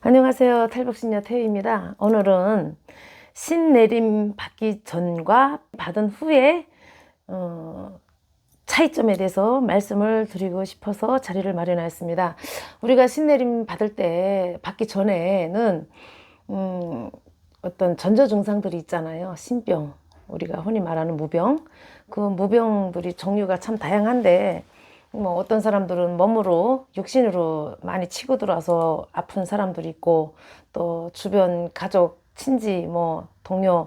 안녕하세요. 탈북신녀 태희입니다. 오늘은 신내림 받기 전과 받은 후에 차이점에 대해서 말씀을 드리고 싶어서 자리를 마련하였습니다. 우리가 신내림 받기 전에는 어떤 전조 증상들이 있잖아요. 신병, 우리가 흔히 말하는 무병. 그 무병들이 종류가 참 다양한데 뭐 어떤 사람들은 몸으로 육신으로 많이 치고 들어와서 아픈 사람들이 있고, 또 주변 가족, 친지, 뭐 동료,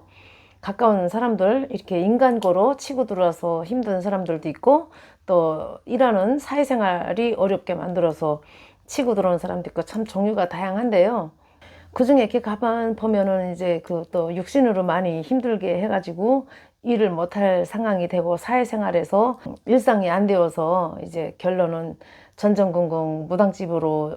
가까운 사람들 이렇게 인간고로 치고 들어와서 힘든 사람들도 있고, 또 일하는 사회생활이 어렵게 만들어서 치고 들어오는 사람도 있고, 참 종류가 다양한데요. 그 중에 이렇게 가만 보면은 이제 그 또 육신으로 많이 힘들게 해가지고 일을 못할 상황이 되고 사회생활에서 일상이 안 되어서 이제 결론은 전전긍긍 무당집으로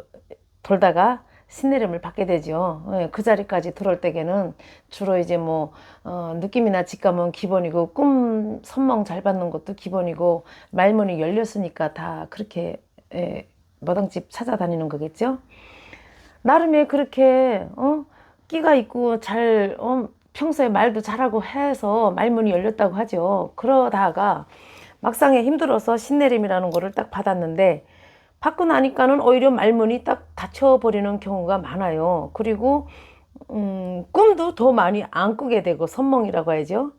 돌다가 신내림을 받게 되죠. 예, 그 자리까지 들어올 때에는 주로 이제 뭐 느낌이나 직감은 기본이고, 꿈 선몽 잘 받는 것도 기본이고, 말문이 열렸으니까 다 그렇게 무당집 찾아다니는 거겠죠. 나름의 그렇게 끼가 있고 잘 평소에 말도 잘하고 해서 말문이 열렸다고 하죠. 그러다가 막상에 힘들어서 신내림이라는 거를 딱 받았는데, 받고 나니까는 오히려 말문이 딱 닫혀버리는 경우가 많아요. 그리고 꿈도 더 많이 안 꾸게 되고, 선몽이라고 하죠.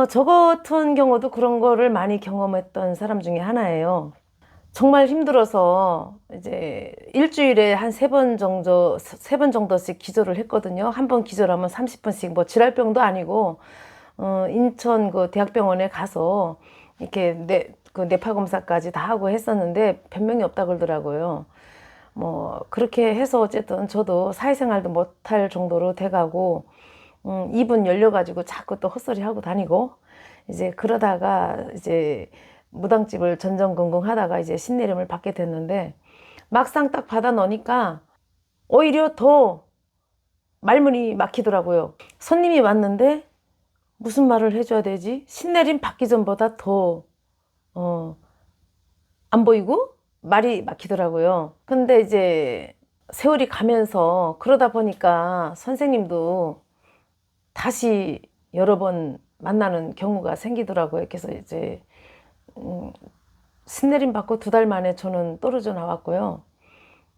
저 같은 경우도 그런 거를 많이 경험했던 사람 중에 하나예요. 정말 힘들어서 이제 일주일에 한 세 번 정도씩 기절을 했거든요. 한 번 기절하면 30분씩, 뭐 질랄병도 아니고, 인천 그 대학병원에 가서 이렇게 그 뇌파 검사까지 다 하고 했었는데 변명이 없다 그러더라고요. 뭐 그렇게 해서 어쨌든 저도 사회생활도 못할 정도로 돼가고, 입은 열려가지고 자꾸 또 헛소리 하고 다니고, 이제 그러다가 이제 무당집을 전전긍긍 하다가 이제 신내림을 받게 됐는데, 막상 딱 받아 놓으니까 오히려 더 말문이 막히더라고요. 손님이 왔는데 무슨 말을 해줘야 되지? 신내림 받기 전보다 더 안 보이고 말이 막히더라고요. 근데 이제 세월이 가면서 그러다 보니까 선생님도 다시 여러 번 만나는 경우가 생기더라고요. 그래서 이제 신내림 받고 2달 만에 저는 떨어져 나왔고요.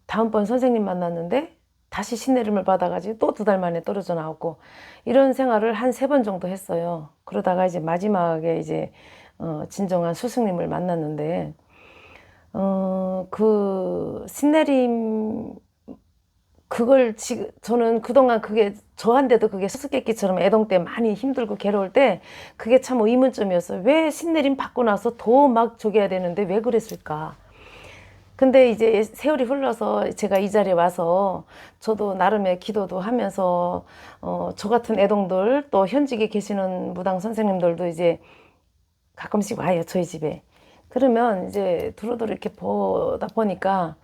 다음번 선생님 만났는데 다시 신내림을 받아가지고 또 2달 만에 떨어져 나왔고, 이런 생활을 한 3번 정도 했어요. 그러다가 이제 마지막에 이제 진정한 스승님을 만났는데, 그 신내림, 그걸 지금 저는 그동안 그게 저한테도 그게 수수께끼처럼 애동 때 많이 힘들고 괴로울 때 그게 참 의문점이었어요. 왜 신내림 받고 나서 더 막 저기 해야 되는데 왜 그랬을까? 근데 이제 세월이 흘러서 제가 이 자리에 와서 저도 나름의 기도도 하면서 저 같은 애동들, 또 현직에 계시는 무당 선생님들도 이제 가끔씩 와요, 저희 집에. 그러면 이제 두루두루 이렇게 보다 보니까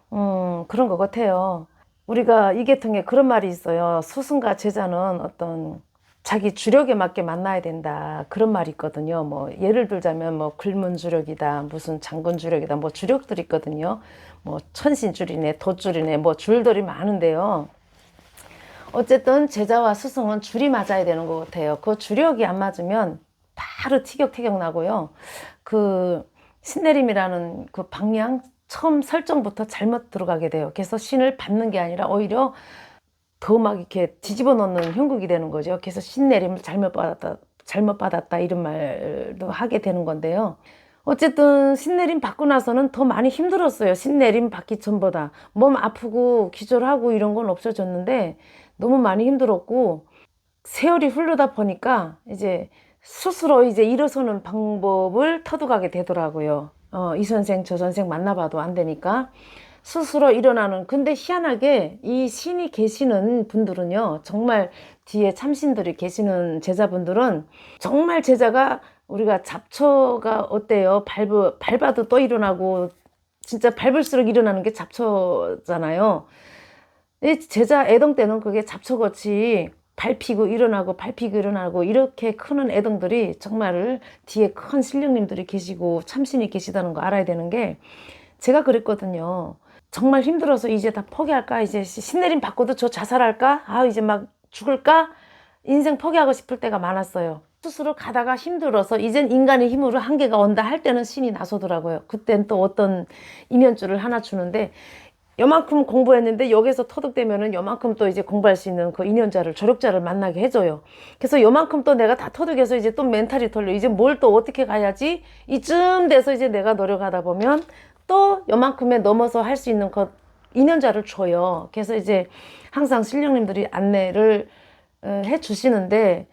그런 것 같아요. 우리가 이 계통에 그런 말이 있어요. 스승과 제자는 어떤 자기 주력에 맞게 만나야 된다, 그런 말이 있거든요. 뭐 예를 들자면 뭐 글문주력이다, 무슨 장군주력이다, 뭐 주력들이 있거든요. 뭐 천신줄이네, 돛줄이네, 뭐 줄들이 많은데요. 어쨌든 제자와 스승은 줄이 맞아야 되는 것 같아요. 그 주력이 안 맞으면 바로 티격태격 나고요. 그 신내림이라는 그 방향 처음 설정부터 잘못 들어가게 돼요. 그래서 신을 받는 게 아니라 오히려 더 막 이렇게 뒤집어 놓는 형국이 되는 거죠. 그래서 신내림을 잘못 받았다 이런 말도 하게 되는 건데요. 어쨌든 신내림 받고 나서는 더 많이 힘들었어요. 신내림 받기 전보다 몸 아프고 기절하고 이런 건 없어졌는데 너무 많이 힘들었고, 세월이 흐르다 보니까 이제 스스로 이제 일어서는 방법을 터득하게 되더라고요. 이 선생 저 선생 만나봐도 안 되니까 스스로 일어나는. 근데 희한하게 이 신이 계시는 분들은요, 정말 뒤에 참신들이 계시는 제자분들은 정말 제자가, 우리가 잡초가 어때요? 밟아도 또 일어나고, 진짜 밟을수록 일어나는 게 잡초잖아요. 이 제자 애동 때는 그게 잡초같이 밟히고 일어나고 밟히고 일어나고 이렇게 크는 애동들이 정말 뒤에 큰 신령님들이 계시고 참신이 계시다는 거 알아야 되는 게, 제가 그랬거든요. 정말 힘들어서 이제 다 포기할까? 이제 신내림 받고도 저 자살할까? 아, 이제 막 죽을까? 인생 포기하고 싶을 때가 많았어요. 스스로 가다가 힘들어서 이젠 인간의 힘으로 한계가 온다 할 때는 신이 나서더라고요. 그땐 또 어떤 인연줄을 하나 주는데, 요만큼 공부했는데 여기서 터득되면은 요만큼 또 이제 공부할 수 있는 그 인연자를, 조력자를 만나게 해줘요. 그래서 요만큼 또 내가 다 터득해서 이제 또 멘탈이 털려. 이제 뭘 또 어떻게 가야지? 이쯤 돼서 이제 내가 노력하다 보면 또 요만큼에 넘어서 할 수 있는 것, 인연자를 줘요. 그래서 이제 항상 신령님들이 안내를 해 주시는데,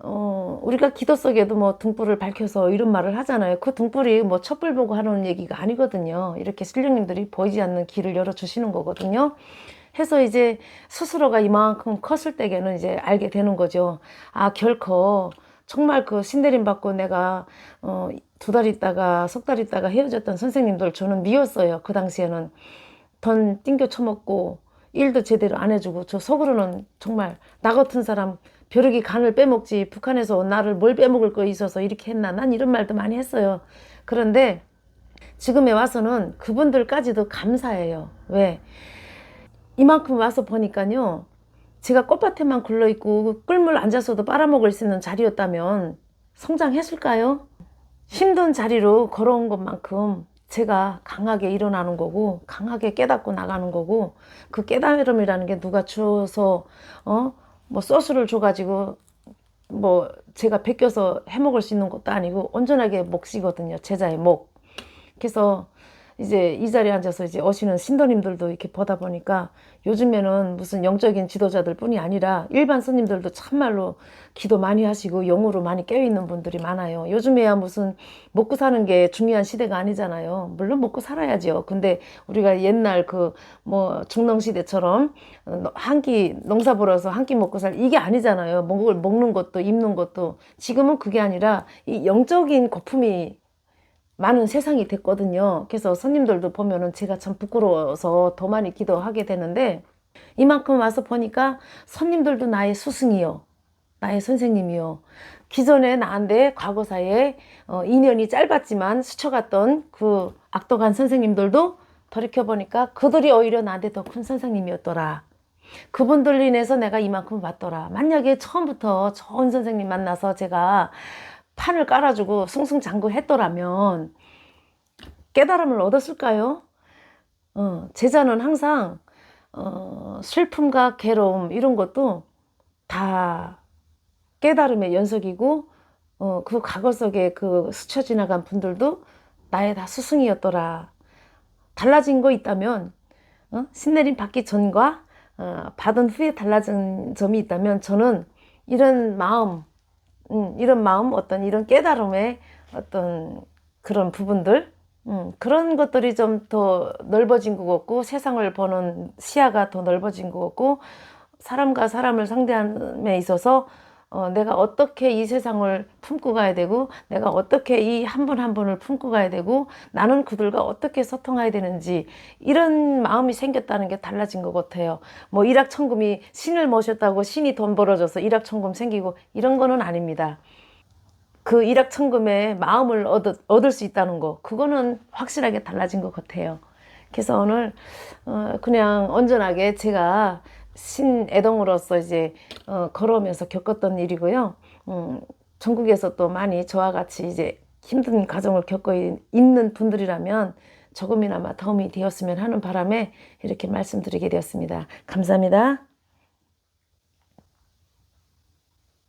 우리가 기도 속에도 뭐 등불을 밝혀서 이런 말을 하잖아요. 그 등불이 뭐 촛불 보고 하는 얘기가 아니거든요. 이렇게 신령님들이 보이지 않는 길을 열어주시는 거거든요. 해서 이제 스스로가 이만큼 컸을 때에는 이제 알게 되는 거죠. 아, 결코 정말 그 신내림 받고 내가 2달 있다가 3달 있다가 헤어졌던 선생님들 저는 미웠어요. 그 당시에는 돈 띵겨 쳐먹고 일도 제대로 안 해주고, 저 속으로는 정말 나 같은 사람 벼룩이 간을 빼먹지, 북한에서 나를 뭘 빼먹을 거 있어서 이렇게 했나, 난 이런 말도 많이 했어요. 그런데 지금에 와서는 그분들까지도 감사해요. 왜? 이만큼 와서 보니까요, 제가 꽃밭에만 굴러있고 꿀물 앉아서도 빨아먹을 수 있는 자리였다면 성장했을까요? 힘든 자리로 걸어온 것만큼 제가 강하게 일어나는 거고, 강하게 깨닫고 나가는 거고, 그 깨달음이라는 게 누가 주어서 뭐 소스를 줘가지고 뭐 제가 베껴서 해먹을 수 있는 것도 아니고 온전하게 몫이거든요. 제자의 몫. 그래서 이제 이 자리에 앉아서 이제 오시는 신도님들도 이렇게 보다 보니까 요즘에는 무슨 영적인 지도자들 뿐이 아니라 일반 스님들도 참말로 기도 많이 하시고 영으로 많이 깨어있는 분들이 많아요. 요즘에야 무슨 먹고 사는 게 중요한 시대가 아니잖아요. 물론 먹고 살아야죠. 근데 우리가 옛날 그 뭐 중농시대처럼 한 끼 농사 벌어서 한 끼 먹고 살 이게 아니잖아요. 먹는 것도 입는 것도. 지금은 그게 아니라 이 영적인 거품이 많은 세상이 됐거든요. 그래서 손님들도 보면은 제가 참 부끄러워서 더 많이 기도하게 되는데, 이만큼 와서 보니까 손님들도 나의 스승이요, 나의 선생님이요. 기존에 나한테 과거사에 인연이 짧았지만 스쳐갔던 그 악독한 선생님들도 돌이켜보니까 그들이 오히려 나한테 더 큰 선생님이었더라. 그분들 인해서 내가 이만큼 왔더라. 만약에 처음부터 좋은 선생님 만나서 제가 판을 깔아주고 승승장구했더라면 깨달음을 얻었을까요? 제자는 항상 슬픔과 괴로움 이런 것도 다 깨달음의 연속이고, 그 과거 속에 그 스쳐 지나간 분들도 나의 다 스승이었더라. 달라진 거 있다면, 신내림 받기 전과 받은 후에 달라진 점이 있다면, 저는 이런 마음, 어떤 이런 깨달음의 어떤 그런 부분들, 그런 것들이 좀 더 넓어진 것 같고, 세상을 보는 시야가 더 넓어진 것 같고, 사람과 사람을 상대함에 있어서 내가 어떻게 이 세상을 품고 가야 되고, 내가 어떻게 이 한 분 한 분을 품고 가야 되고, 나는 그들과 어떻게 소통해야 되는지, 이런 마음이 생겼다는 게 달라진 것 같아요. 뭐 일확천금이 신을 모셨다고 신이 돈 벌어줘서 일확천금 생기고 이런 거는 아닙니다. 그 일확천금의 마음을 얻을 수 있다는 거, 그거는 확실하게 달라진 것 같아요. 그래서 오늘 그냥 온전하게 제가 신애동으로서 이제 걸어오면서 겪었던 일이고요. 전국에서 또 많이 저와 같이 이제 힘든 과정을 겪고 있는 분들이라면 조금이나마 도움이 되었으면 하는 바람에 이렇게 말씀드리게 되었습니다. 감사합니다.